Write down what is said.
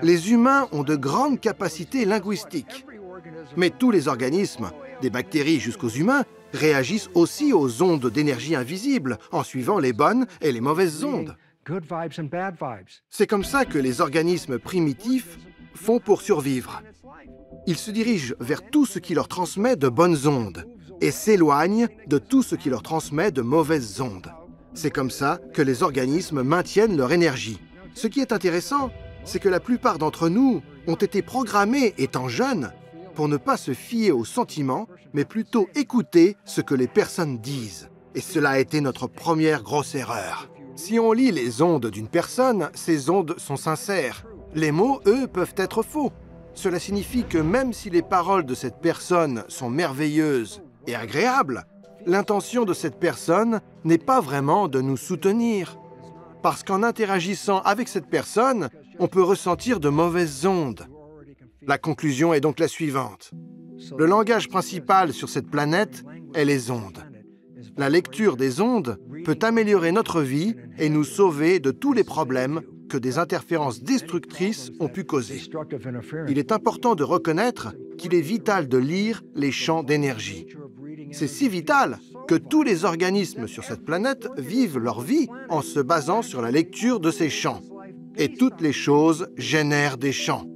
Les humains ont de grandes capacités linguistiques. Mais tous les organismes, des bactéries jusqu'aux humains, réagissent aussi aux ondes d'énergie invisibles en suivant les bonnes et les mauvaises ondes. C'est comme ça que les organismes primitifs font pour survivre. Ils se dirigent vers tout ce qui leur transmet de bonnes ondes et s'éloignent de tout ce qui leur transmet de mauvaises ondes. C'est comme ça que les organismes maintiennent leur énergie. Ce qui est intéressant, c'est que la plupart d'entre nous ont été programmés étant jeunes pour ne pas se fier aux sentiments, mais plutôt écouter ce que les personnes disent. Et cela a été notre première grosse erreur. Si on lit les ondes d'une personne, ces ondes sont sincères. Les mots, eux, peuvent être faux. Cela signifie que même si les paroles de cette personne sont merveilleuses et agréables, l'intention de cette personne n'est pas vraiment de nous soutenir. Parce qu'en interagissant avec cette personne, on peut ressentir de mauvaises ondes. La conclusion est donc la suivante. Le langage principal sur cette planète est les ondes. La lecture des ondes peut améliorer notre vie et nous sauver de tous les problèmes que des interférences destructrices ont pu causer. Il est important de reconnaître qu'il est vital de lire les champs d'énergie. C'est si vital que tous les organismes sur cette planète vivent leur vie en se basant sur la lecture de ces champs. Et toutes les choses génèrent des champs.